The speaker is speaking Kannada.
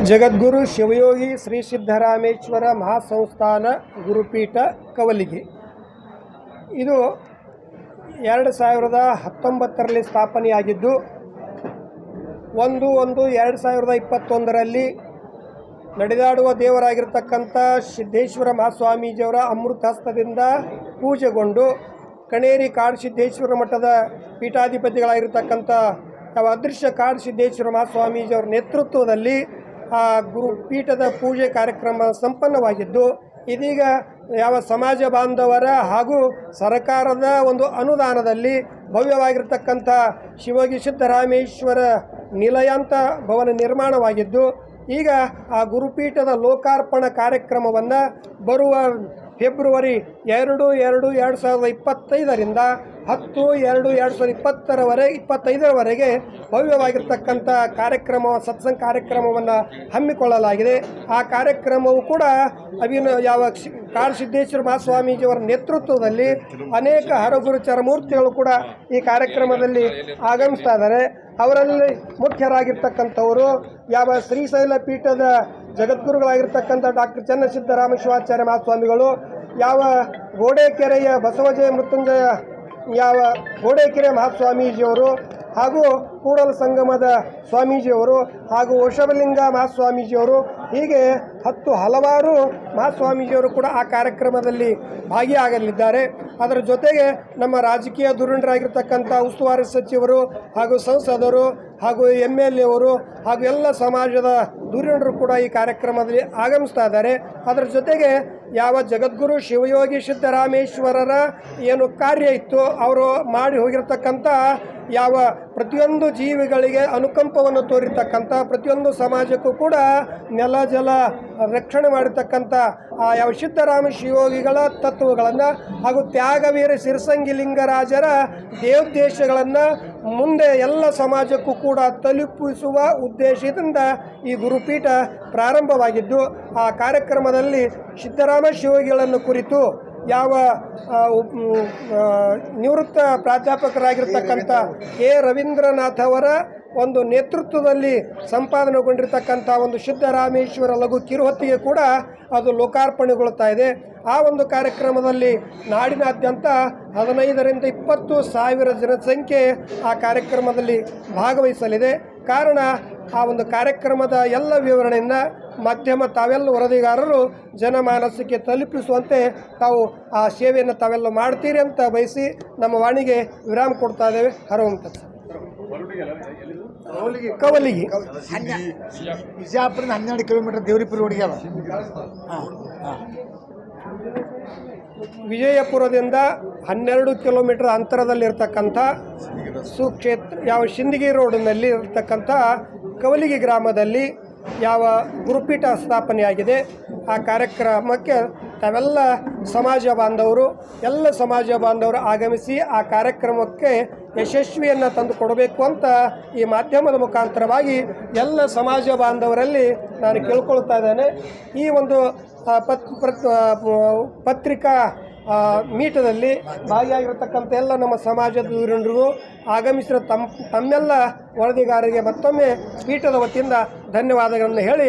ಜಗದ್ಗುರು ಶಿವಯೋಗಿ ಶ್ರೀ ಸಿದ್ದರಾಮೇಶ್ವರ ಮಹಾಸಂಸ್ಥಾನ ಗುರುಪೀಠ ಕವಲಿಗಿ. ಇದು 2019ರಲ್ಲಿ ಸ್ಥಾಪನೆಯಾಗಿದ್ದು 1/1/2021ರಲ್ಲಿ ನಡೆದಾಡುವ ದೇವರಾಗಿರ್ತಕ್ಕಂಥ ಸಿದ್ದೇಶ್ವರ ಮಹಾಸ್ವಾಮೀಜಿಯವರ ಅಮೃತಹಸ್ತದಿಂದ ಪೂಜೆಗೊಂಡು ಕಣೇರಿ ಕಾಡಸಿದ್ದೇಶ್ವರ ಮಠದ ಪೀಠಾಧಿಪತಿಗಳಾಗಿರ್ತಕ್ಕಂಥ ಅದೃಶ್ಯ ಕಾಡಸಿದ್ದೇಶ್ವರ ಮಹಾಸ್ವಾಮೀಜಿಯವರ ನೇತೃತ್ವದಲ್ಲಿ ಆ ಗುರುಪೀಠದ ಪೂಜೆ ಕಾರ್ಯಕ್ರಮ ಸಂಪನ್ನವಾಗಿದ್ದು, ಇದೀಗ ಯಾವ ಸಮಾಜ ಬಾಂಧವರ ಹಾಗೂ ಸರ್ಕಾರದ ಒಂದು ಅನುದಾನದಲ್ಲಿ ಭವ್ಯವಾಗಿರ್ತಕ್ಕಂಥ ಶಿವಯೋಗಿ ಸಿದ್ದರಾಮೇಶ್ವರ ನಿಲಯಾಂತ ಭವನ ನಿರ್ಮಾಣವಾಗಿದ್ದು, ಈಗ ಆ ಗುರುಪೀಠದ ಲೋಕಾರ್ಪಣಾ ಕಾರ್ಯಕ್ರಮವನ್ನು ಬರುವ ಫೆಬ್ರವರಿ 2/2/2025ರಿಂದ 10/2/2025ರವರೆಗೆ ಭವ್ಯವಾಗಿರ್ತಕ್ಕಂಥ ಸತ್ಸಂಗ ಕಾರ್ಯಕ್ರಮವನ್ನು ಹಮ್ಮಿಕೊಳ್ಳಲಾಗಿದೆ. ಆ ಕಾರ್ಯಕ್ರಮವು ಕೂಡ ಕಾಡಸಿದ್ದೇಶ್ವರ ಮಹಾಸ್ವಾಮೀಜಿಯವರ ನೇತೃತ್ವದಲ್ಲಿ ಅನೇಕ ಹರಗುರು ಚರಮೂರ್ತಿಗಳು ಕೂಡ ಈ ಕಾರ್ಯಕ್ರಮದಲ್ಲಿ ಆಗಮಿಸ್ತಾ ಇದ್ದಾರೆ. ಅವರಲ್ಲಿ ಮುಖ್ಯರಾಗಿರ್ತಕ್ಕಂಥವರು ಶ್ರೀಶೈಲ ಪೀಠದ ಜಗದ್ಗುರುಗಳಾಗಿರ್ತಕ್ಕಂಥ ಡಾಕ್ಟರ್ ಚನ್ನಸಿದ್ದರಾಮ ಶಿವಾಚಾರ್ಯ ಮಹಾಸ್ವಾಮಿಗಳು, ಗೋಡೆಕೆರೆಯ ಬಸವಜಯ ಮೃತ್ಯುಂಜಯ ಗೋಡೆಕೆರೆ ಮಹಾಸ್ವಾಮೀಜಿಯವರು, ಹಾಗೂ ಕೂಡಲ ಸಂಗಮದ ಸ್ವಾಮೀಜಿಯವರು, ಹಾಗೂ ವೃಷಭಲಿಂಗ ಮಹಾಸ್ವಾಮೀಜಿಯವರು, ಹೀಗೆ ಹಲವಾರು ಮಹಾಸ್ವಾಮೀಜಿಯವರು ಕೂಡ ಆ ಕಾರ್ಯಕ್ರಮದಲ್ಲಿ ಭಾಗಿಯಾಗಲಿದ್ದಾರೆ. ಅದರ ಜೊತೆಗೆ ನಮ್ಮ ರಾಜಕೀಯ ಧುರೀಣರಾಗಿರ್ತಕ್ಕಂಥ ಉಸ್ತುವಾರಿ ಸಚಿವರು ಹಾಗೂ ಸಂಸದರು ಹಾಗೂ MLA ಅವರು ಹಾಗೂ ಎಲ್ಲ ಸಮಾಜದ ಧುರೀಣರು ಕೂಡ ಈ ಕಾರ್ಯಕ್ರಮದಲ್ಲಿ ಆಗಮಿಸ್ತಾ ಇದ್ದಾರೆ. ಅದರ ಜೊತೆಗೆ ಜಗದ್ಗುರು ಶಿವಯೋಗಿ ಸಿದ್ದರಾಮೇಶ್ವರರ ಏನು ಕಾರ್ಯ ಇತ್ತು, ಅವರು ಮಾಡಿ ಹೋಗಿರ್ತಕ್ಕಂಥ ಪ್ರತಿಯೊಂದು ಜೀವಿಗಳಿಗೆ ಅನುಕಂಪವನ್ನು ತೋರಿರ್ತಕ್ಕಂಥ, ಪ್ರತಿಯೊಂದು ಸಮಾಜಕ್ಕೂ ಕೂಡ ನೆಲ ಜಲ ರಕ್ಷಣೆ ಮಾಡಿರ್ತಕ್ಕಂಥ ಸಿದ್ದರಾಮ ಶಿವಯೋಗಿಗಳ ತತ್ವಗಳನ್ನು ಹಾಗೂ ತ್ಯಾಗವೀರ ಸಿರಸಂಗಿ ಲಿಂಗರಾಜರ ದೇವೋದ್ದೇಶಗಳನ್ನು ಮುಂದೆ ಎಲ್ಲ ಸಮಾಜಕ್ಕೂ ಕೂಡ ತಲುಪಿಸುವ ಉದ್ದೇಶದಿಂದ ಈ ಗುರುಪೀಠ ಪ್ರಾರಂಭವಾಗಿದ್ದು, ಆ ಕಾರ್ಯಕ್ರಮದಲ್ಲಿ ಸಿದ್ದರಾಮ ಶಿವಯೋಗಿಗಳನ್ನು ಕುರಿತು ನಿವೃತ್ತ ಪ್ರಾಧ್ಯಾಪಕರಾಗಿರ್ತಕ್ಕಂಥ ಕೆ ರವೀಂದ್ರನಾಥ್ ಅವರ ಒಂದು ನೇತೃತ್ವದಲ್ಲಿ ಸಂಪಾದನೆಗೊಂಡಿರ್ತಕ್ಕಂಥ ಒಂದು ಸಿದ್ದರಾಮೇಶ್ವರ ಲಘು ಕಿರುಹೊತ್ತಿಗೆ ಕೂಡ ಅದು ಲೋಕಾರ್ಪಣೆಗೊಳ್ತಾ ಇದೆ. ಆ ಒಂದು ಕಾರ್ಯಕ್ರಮದಲ್ಲಿ ನಾಡಿನಾದ್ಯಂತ 15ರಿಂದ 20 ಸಾವಿರ ಜನಸಂಖ್ಯೆ ಆ ಕಾರ್ಯಕ್ರಮದಲ್ಲಿ ಭಾಗವಹಿಸಲಿದೆ. ಕಾರಣ ಆ ಒಂದು ಕಾರ್ಯಕ್ರಮದ ಎಲ್ಲ ವಿವರಣೆಯನ್ನು ಮಾಧ್ಯಮ ತಾವೆಲ್ಲ ವರದಿಗಾರರು ಜನಮಾನಸಕ್ಕೆ ತಲುಪಿಸುವಂತೆ ತಾವು ಆ ಸೇವೆಯನ್ನು ತಾವೆಲ್ಲ ಮಾಡ್ತೀರಿ ಅಂತ ಬಯಸಿ ನಮ್ಮ ವಾಣಿಗೆ ವಿರಾಮ ಕೊಡ್ತಾ ಇದ್ದೇವೆ. ಹರವಂತ ಕವಲಿಗಿ ವಿಜಯಪುರದಿಂದ 12 ಕಿಲೋಮೀಟರ್ ದೇವರಿಪುರ ರೋಡಿಗೆ ಅವ. ವಿಜಯಪುರದಿಂದ 12 ಕಿಲೋಮೀಟರ್ ಅಂತರದಲ್ಲಿರ್ತಕ್ಕಂಥ ಸುಕ್ಷೇತ್ರ ಶಿಂದಗಿ ರೋಡ್ನಲ್ಲಿ ಇರ್ತಕ್ಕಂಥ ಕವಲಿಗಿ ಗ್ರಾಮದಲ್ಲಿ ಗುರುಪೀಠ ಸ್ಥಾಪನೆಯಾಗಿದೆ. ಆ ಕಾರ್ಯಕ್ರಮಕ್ಕೆ ತಾವೆಲ್ಲ ಸಮಾಜ ಬಾಂಧವರು ಆಗಮಿಸಿ ಆ ಕಾರ್ಯಕ್ರಮಕ್ಕೆ ಯಶಸ್ವಿಯನ್ನು ತಂದು ಕೊಡಬೇಕು ಅಂತ ಈ ಮಾಧ್ಯಮದ ಮುಖಾಂತರವಾಗಿ ಎಲ್ಲ ಸಮಾಜ ಬಾಂಧವರಲ್ಲಿ ನಾನು ಕೇಳ್ಕೊಳ್ತಾ ಇದ್ದೇನೆ. ಈ ಒಂದು ಪತ್ರಿಕಾ ಮೀಟದಲ್ಲಿ ಭಾಗಿಯಾಗಿರ್ತಕ್ಕಂಥ ಎಲ್ಲ ನಮ್ಮ ಸಮಾಜದ ಧುರೀಣರಿಗೂ ಆಗಮಿಸಿದ ತಮ್ಮೆಲ್ಲ ವರದಿಗಾರರಿಗೆ ಮತ್ತೊಮ್ಮೆ ಪೀಠದ ವತಿಯಿಂದ ಧನ್ಯವಾದಗಳನ್ನು ಹೇಳಿ